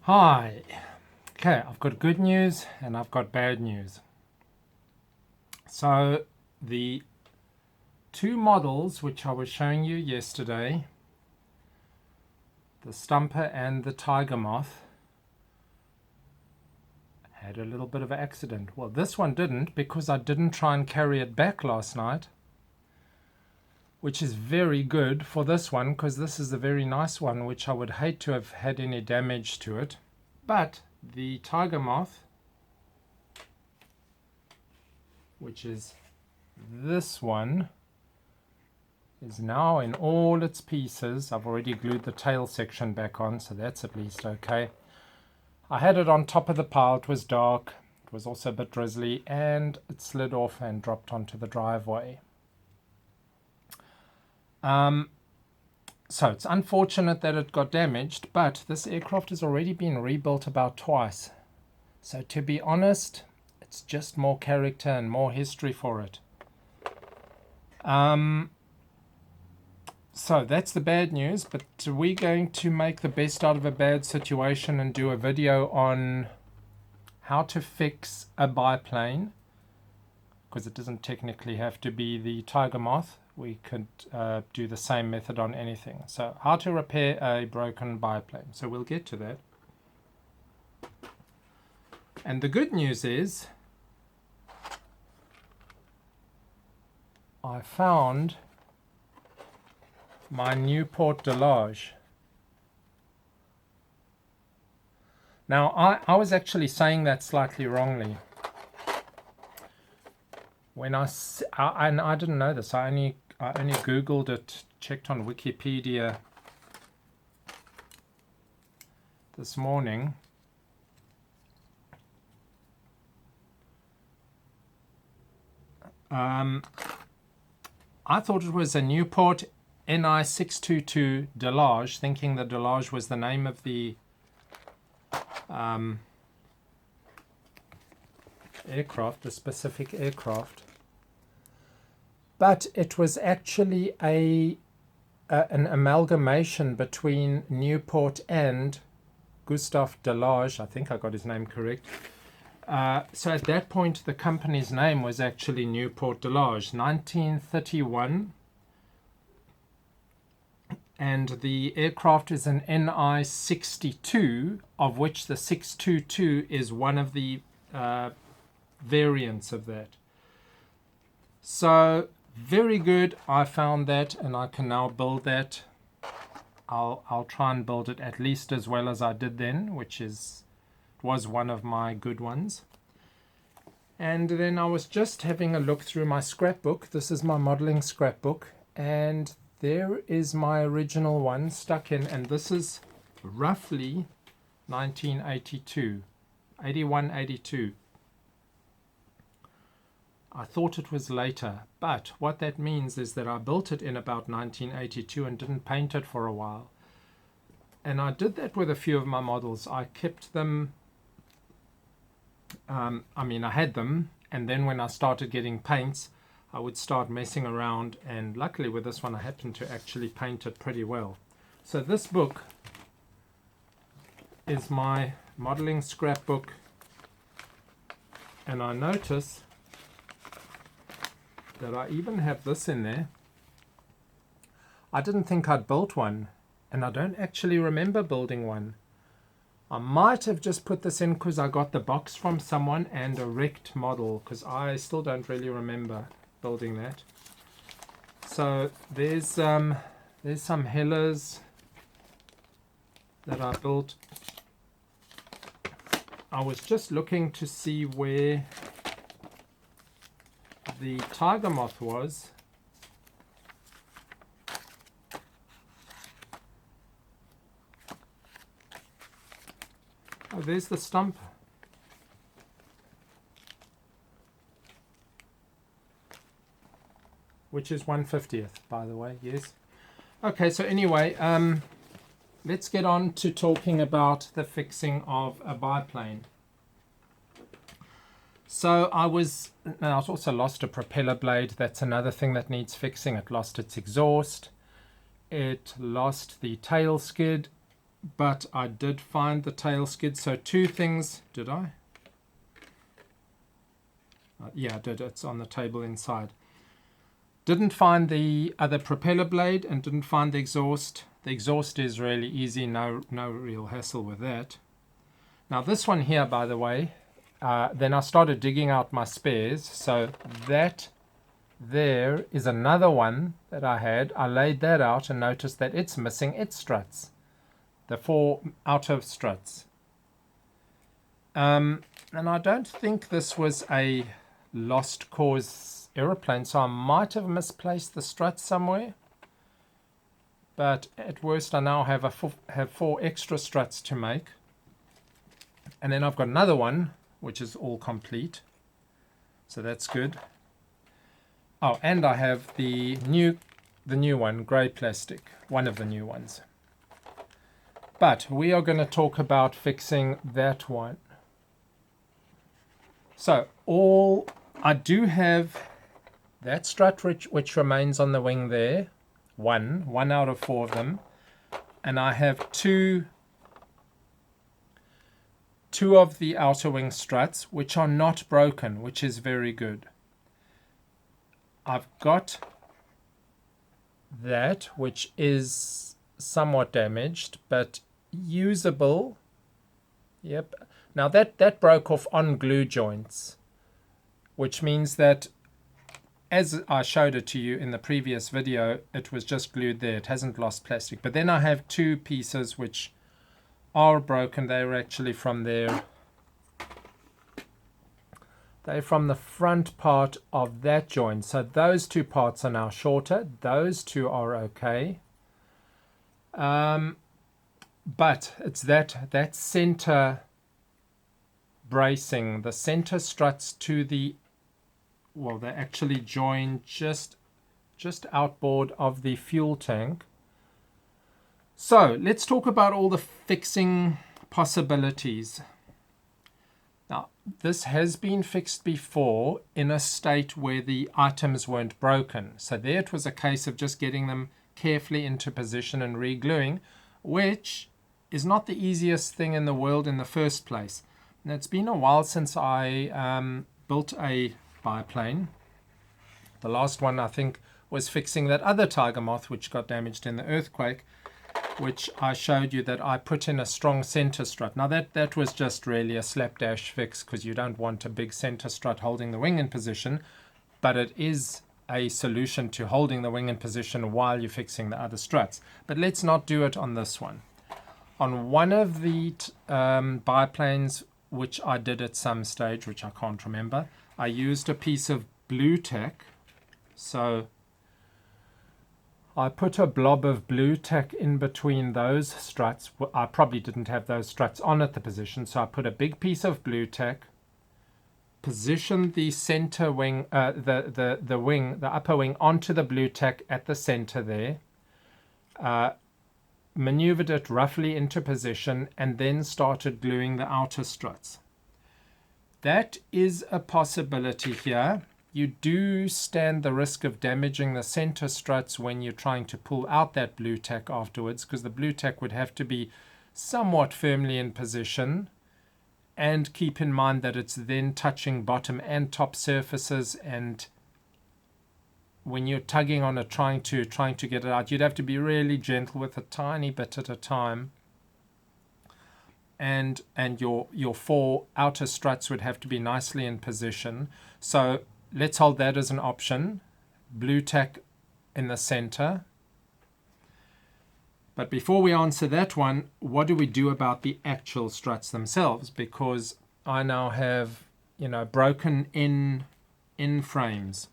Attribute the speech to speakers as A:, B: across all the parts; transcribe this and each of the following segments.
A: Hi. Okay, I've got good news and I've got bad news. So the two models which I was showing you yesterday, the Stumper and the Tiger Moth, had a little bit of an accident. Well, this one didn't because I didn't try and carry it back last night, which is very good for this one because this is a very nice one which I would hate to have had any damage to it. But the Tiger Moth, which is this one, is now in all its pieces. I've already glued the tail section back on, so that's at least okay. I had it on top of the pile. It was dark, it was also a bit drizzly, and it slid off and dropped onto the driveway. So it's unfortunate that it got damaged, but this aircraft has already been rebuilt about twice. So to be honest, it's just more character and more history for it. So that's the bad news, but we're going to make the best out of a bad situation and do a video on how to fix a biplane, because it doesn't technically have to be the Tiger Moth. We could do the same method on anything. So how to repair a broken biplane. So we'll get to that. And the good news is I found my Newport Delage. Now I was actually saying that slightly wrongly. When and I didn't know this, I only Googled it, checked on Wikipedia this morning. I thought it was a Newport NI 622 Delage, thinking the Delage was the name of the aircraft, the specific aircraft. But it was actually an amalgamation between Newport and Gustave Delage. I think I got his name correct. So at that point, the company's name was actually Newport Delage, 1931. And the aircraft is an NI 62, of which the 622 is one of the variants of that. So very good. I found that, and I can now build that. I'll try and build it at least as well as I did then, which was one of my good ones. And then I was just having a look through my scrapbook. This is my modeling scrapbook, and there is my original one stuck in, and this is roughly 1982, 81, 82. I thought it was later, but what that means is that I built it in about 1982 and didn't paint it for a while. And I did that with a few of my models. I kept them, I had them, and then when I started getting paints, I would start messing around, and luckily with this one I happened to actually paint it pretty well. So this book is my modeling scrapbook, and I notice that I even have this in there. I didn't think I'd built one, and I don't actually remember building one. I might have just put this in because I got the box from someone and a wrecked model, because I still don't really remember building that. So there's some Hellas that I built. I was just looking to see where the Tiger Moth was. Oh, there's the stump. Which is 1/50th, by the way, yes. Okay, so anyway, let's get on to talking about the fixing of a biplane. So I also lost a propeller blade. That's another thing that needs fixing. It lost its exhaust. It lost the tail skid. but I did find the tail skid. So two things, did I? Yeah, I did. It's on the table inside. Didn't find the other propeller blade and didn't find the exhaust. The exhaust is really easy, no real hassle with that. Now this one here, by the way, then I started digging out my spares. So that there is another one that I had. I laid that out and noticed that it's missing its struts, the 4 outer struts. And I don't think this was a lost cause aeroplane, so I might have misplaced the struts somewhere. But at worst, I now have 4 extra struts to make. And then I've got another one, which is all complete. So that's good. Oh, and I have the new one, grey plastic, one of the new ones. But we are going to talk about fixing that one. So I do have that strut which remains on the wing there, one out of 4 of them, and I have two of the outer wing struts which are not broken, which is very good. I've got that which is somewhat damaged but usable. Yep. Now that broke off on glue joints, which means that, as I showed it to you in the previous video, it was just glued there. It hasn't lost plastic. But then I have 2 pieces which are broken. They're actually from there. They're from the front part of that joint. So those 2 parts are now shorter. Those 2 are okay. But it's that center bracing, the center struts to the, well, they actually join just outboard of the fuel tank. So let's talk about all the fixing possibilities. Now, this has been fixed before in a state where the items weren't broken. So there it was a case of just getting them carefully into position and re-gluing, which is not the easiest thing in the world in the first place. Now, it's been a while since I built a biplane. The last one, I think, was fixing that other tiger moth which got damaged in the earthquake, which I showed you that I put in a strong center strut. Now that was just really a slapdash fix because you don't want a big center strut holding the wing in position, but it is a solution to holding the wing in position while you're fixing the other struts. But let's not do it on this one. On one of the biplanes, which I did at some stage, which I can't remember, I used a piece of blue tack. So I put a blob of blue tack in between those struts. I probably didn't have those struts on at the position, so I put a big piece of blue tack, positioned the center wing, the upper wing onto the blue tack at the center there, maneuvered it roughly into position, and then started gluing the outer struts. That is a possibility here. You do stand the risk of damaging the center struts when you're trying to pull out that blue tack afterwards, because the blue tack would have to be somewhat firmly in position, and keep in mind that it's then touching bottom and top surfaces, and when you're tugging on it trying to get it out, you'd have to be really gentle with a tiny bit at a time, and your 4 outer struts would have to be nicely in position. So let's hold that as an option. Blue tack in the center. But before we answer that one, what do we do about the actual struts themselves? Because I now have, broken in frames.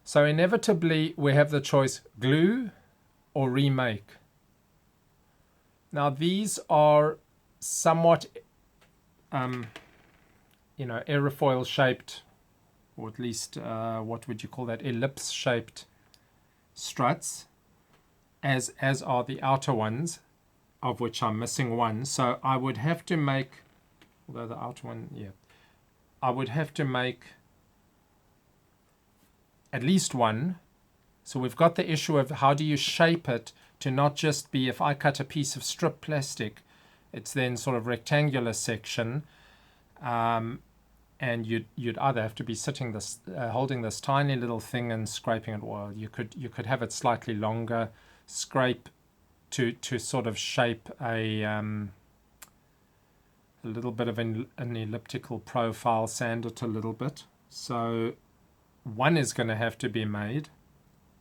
A: So inevitably we have the choice glue or remake. Now these are somewhat aerofoil shaped, or at least what would you call that, ellipse shaped struts, as are the outer ones, of which I'm missing one. So I would have to make, although the outer one, I would have to make at least one. So we've got the issue of how do you shape it to not just be, if I cut a piece of strip plastic, it's then sort of rectangular section, and you'd either have to be sitting this holding this tiny little thing and scraping it, or you could have it slightly longer, scrape to sort of shape a little bit of an elliptical profile, sand it a little bit. So one is going to have to be made,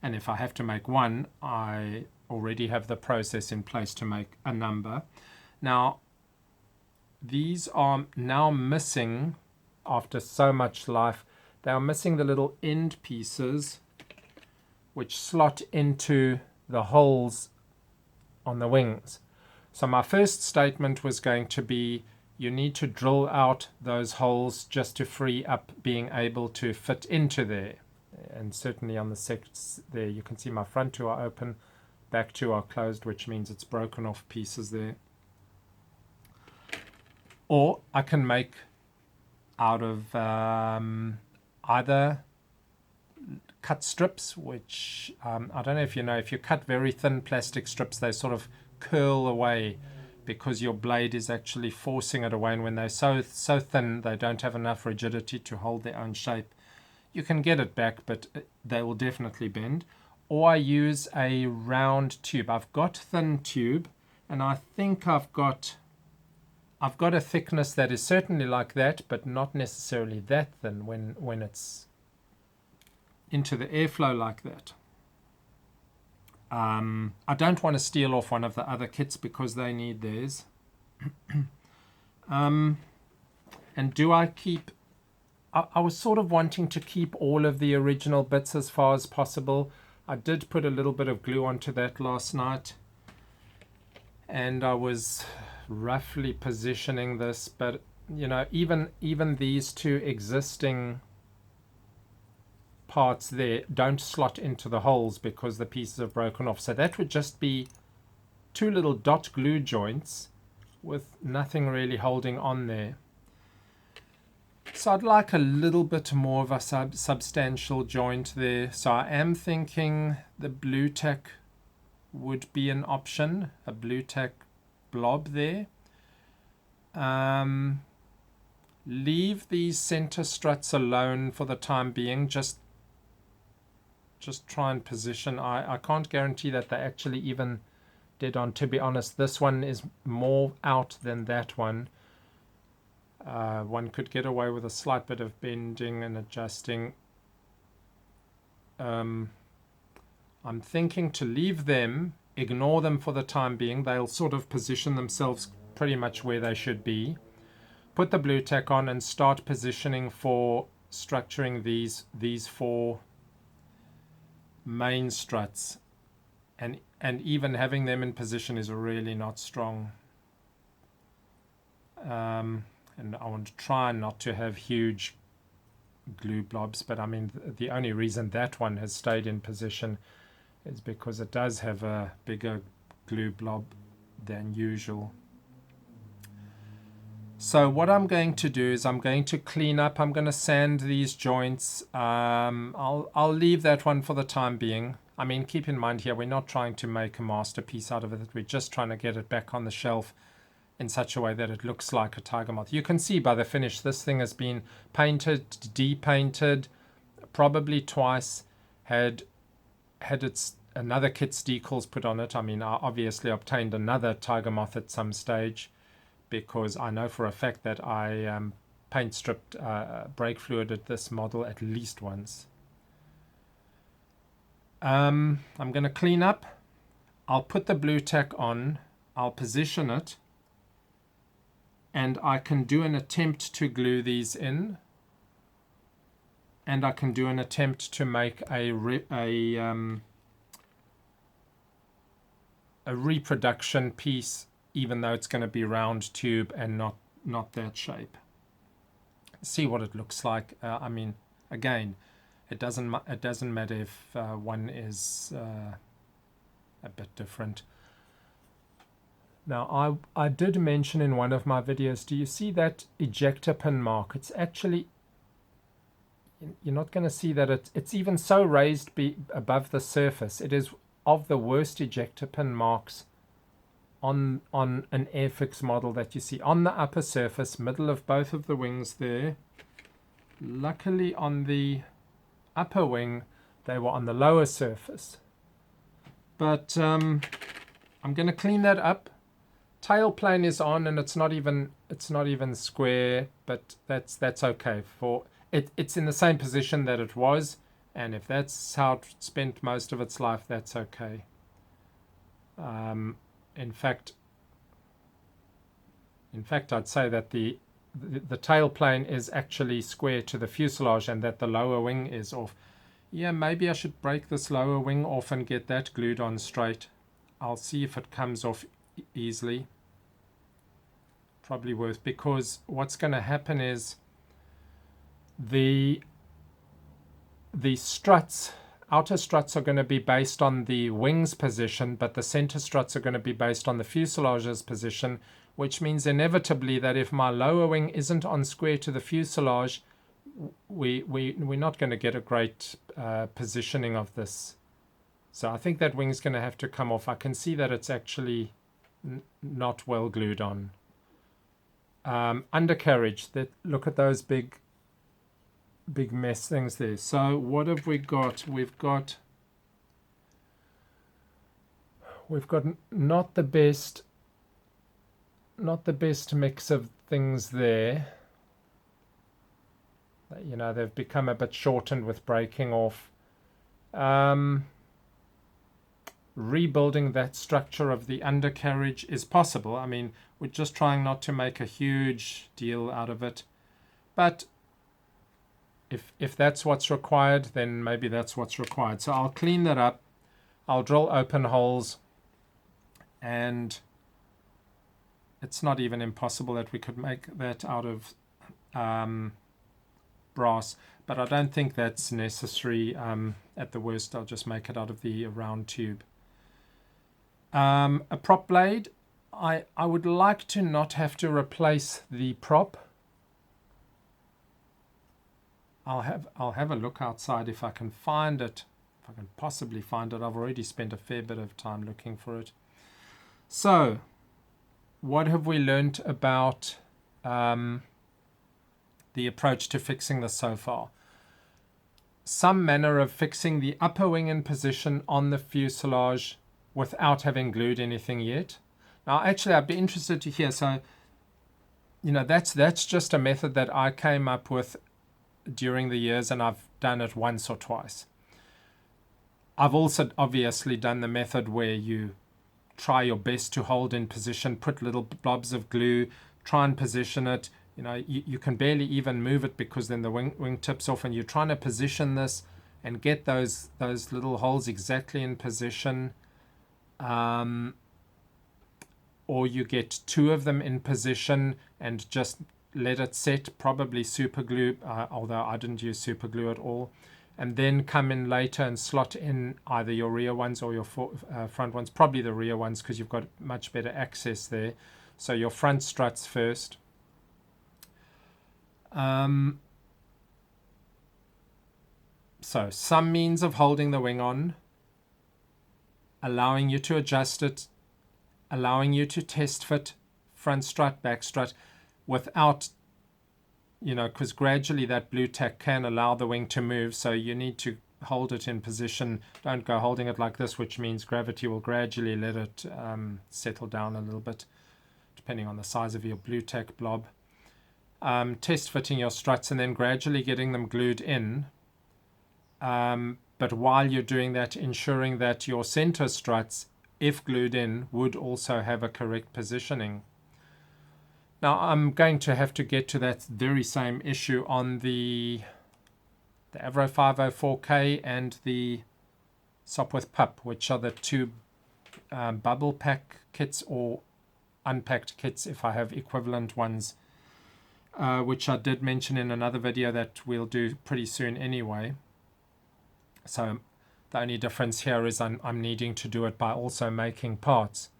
A: and if I have to make one, I already have the process in place to make a number. Now these are now missing, after so much life, they are missing the little end pieces which slot into the holes on the wings. So my first statement was going to be, you need to drill out those holes just to free up being able to fit into there. And certainly on the sections there, you can see my front two are open, back two are closed, which means it's broken off pieces there. Or I can make out of either cut strips, which I don't know if you know, if you cut very thin plastic strips, they sort of curl away because your blade is actually forcing it away, and when they're so thin they don't have enough rigidity to hold their own shape. You can get it back, but they will definitely bend. Or I use a round tube. I've got thin tube, and I think I've got a thickness that is certainly like that, but not necessarily that thin when it's into the airflow like that. I don't want to steal off one of the other kits because they need theirs. And do I keep... I was sort of wanting to keep all of the original bits as far as possible. I did put a little bit of glue onto that last night, and I was roughly positioning this, but you know, even these two existing parts there don't slot into the holes because the pieces have broken off. So that would just be two little dot glue joints with nothing really holding on there. So I'd like a little bit more of a substantial joint there. So I am thinking the blue tack would be an option, a blue tack blob there. Leave these center struts alone for the time being. Just try and position. I can't guarantee that they actually even dead on. To be honest, this one is more out than that one. One could get away with a slight bit of bending and adjusting. I'm thinking to leave them, ignore them for the time being. They'll sort of position themselves pretty much where they should be. Put the blue tack on and start positioning for structuring these four main struts, and even having them in position is really not strong. And I want to try not to have huge glue blobs, but I mean the only reason that one has stayed in position is because it does have a bigger glue blob than usual. So what I'm going to do is I'm going to clean up. I'm going to sand these joints. I'll leave that one for the time being. I mean, keep in mind here, we're not trying to make a masterpiece out of it. We're just trying to get it back on the shelf in such a way that it looks like a tiger moth. You can see by the finish, this thing has been painted, depainted, probably twice, had its another kit's decals put on it. I mean, I obviously obtained another tiger moth at some stage, because I know for a fact that I paint stripped brake fluided this model at least once. I'm going to clean up. I'll put the blue tack on. I'll position it. And I can do an attempt to glue these in. And I can do an attempt to make a reproduction piece, even though it's going to be round tube and not that shape. See what it looks like. I mean, again, it doesn't matter if one is a bit different. Now, I did mention in one of my videos, do you see that ejector pin mark? It's actually, you're not going to see that it's even so raised above the surface. It is of the worst ejector pin marks on an Airfix model that you see on the upper surface, middle of both of the wings there. Luckily on the upper wing they were on the lower surface, but I'm going to clean that up. Tail plane is on and it's not even square, but that's okay. For it's in the same position that it was, and if that's how it spent most of its life, that's okay. In fact, I'd say that the tail plane is actually square to the fuselage and that the lower wing is off. Yeah, maybe I should break this lower wing off and get that glued on straight. I'll see if it comes off easily. Probably worth, because what's going to happen is the struts, outer struts are going to be based on the wing's position, but the center struts are going to be based on the fuselage's position, which means inevitably that if my lower wing isn't on square to the fuselage, we're not going to get a great positioning of this. So I think that wing's going to have to come off. I can see that it's actually not well glued on. Undercarriage, look at those big mess things there. So what have we got? We've got not the best mix of things there. You know, they've become a bit shortened with breaking off. Rebuilding that structure of the undercarriage is possible. I mean, we're just trying not to make a huge deal out of it, but if that's what's required, then maybe that's what's required. So I'll clean that up. I'll drill open holes, and it's not even impossible that we could make that out of brass, but I don't think that's necessary. At the worst, I'll just make it out of the round tube. A prop blade, I would like to not have to replace the prop. I'll have a look outside if I can find it, if I can possibly find it. I've already spent a fair bit of time looking for it. So what have we learned about the approach to fixing this so far? Some manner of fixing the upper wing in position on the fuselage without having glued anything yet. Now, actually, I'd be interested to hear. So, you know, that's just a method that I came up with during the years, and I've done it once or twice. I've also obviously done the method where you try your best to hold in position, put little blobs of glue, try and position it. You know, you can barely even move it because then the wing tips off, and you're trying to position this and get those little holes exactly in position. Or you get two of them in position and just let it set, probably super glue, although I didn't use super glue at all, and then come in later and slot in either your rear ones or your front ones, probably the rear ones because you've got much better access there. So your front struts first. So some means of holding the wing on, allowing you to adjust it, allowing you to test fit front strut, back strut, without, you know, because gradually that blue tack can allow the wing to move, so you need to hold it in position. Don't go holding it like this, which means gravity will gradually let it settle down a little bit, depending on the size of your blue tack blob. Test fitting your struts and then gradually getting them glued in. But while you're doing that, ensuring that your center struts, if glued in, would also have a correct positioning. Now I'm going to have to get to that very same issue on the Avro 504K and the Sopwith Pup, which are the two bubble pack kits or unpacked kits if I have equivalent ones, which I did mention in another video that we'll do pretty soon anyway. So the only difference here is I'm needing to do it by also making parts.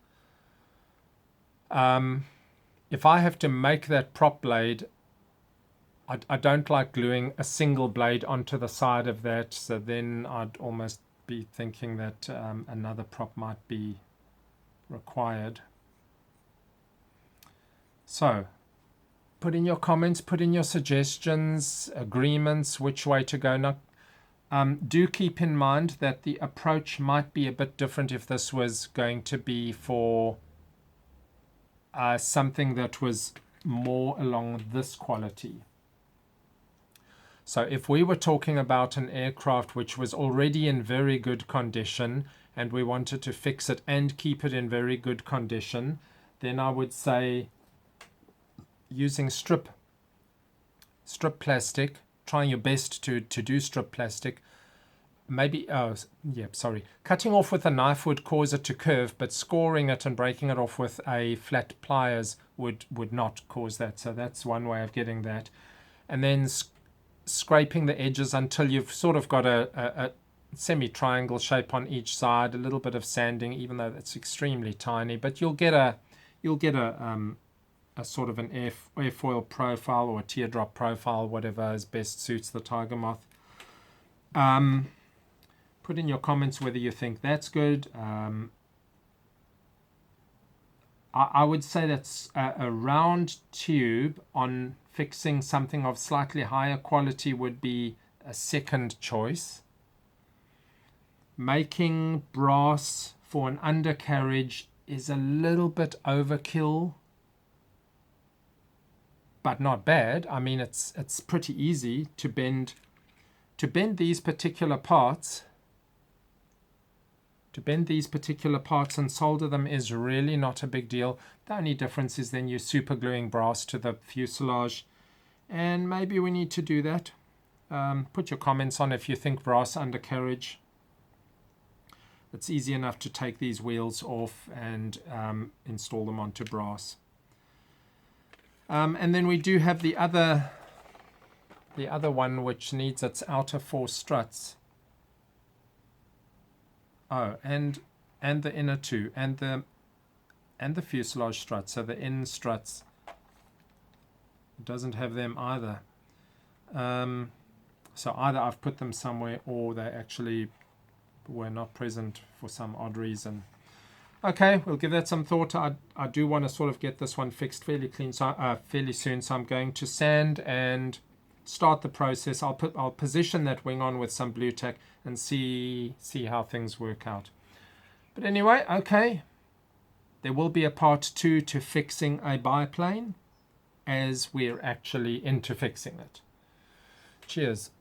A: If I have to make that prop blade, I don't like gluing a single blade onto the side of that, so then I'd almost be thinking that another prop might be required. So put in your comments, put in your suggestions, agreements, which way to go. Now, do keep in mind that the approach might be a bit different if this was going to be for something that was more along this quality. So if we were talking about an aircraft which was already in very good condition and we wanted to fix it and keep it in very good condition, then I would say using strip plastic, trying your best to do strip plastic. Maybe, cutting off with a knife would cause it to curve, but scoring it and breaking it off with a flat pliers would not cause that. So that's one way of getting that. And then scraping the edges until you've sort of got a semi-triangle shape on each side, a little bit of sanding, even though that's extremely tiny, but you'll get a sort of an airfoil profile or a teardrop profile, whatever is best suits the tiger moth. Put in your comments whether you think that's good. I would say that's a round tube on fixing something of slightly higher quality would be a second choice. Making brass for an undercarriage is a little bit overkill, but not bad. I mean, it's pretty easy to bend these particular parts. To bend these particular parts and solder them is really not a big deal. The only difference is then you're super gluing brass to the fuselage, and maybe we need to do that. Put your comments on if you think brass undercarriage. It's easy enough to take these wheels off and install them onto brass. And then we do have the other one which needs its outer 4 struts. Oh, and the inner 2, and the fuselage struts. So the end struts doesn't have them either. So either I've put them somewhere or they actually were not present for some odd reason. Okay, we'll give that some thought. I do want to sort of get this one fixed fairly soon. So I'm going to sand and start the process. I'll position that wing on with some blue tack and see how things work out. But anyway, okay, there will be a part 2 to fixing a biplane as we're actually into fixing it. Cheers.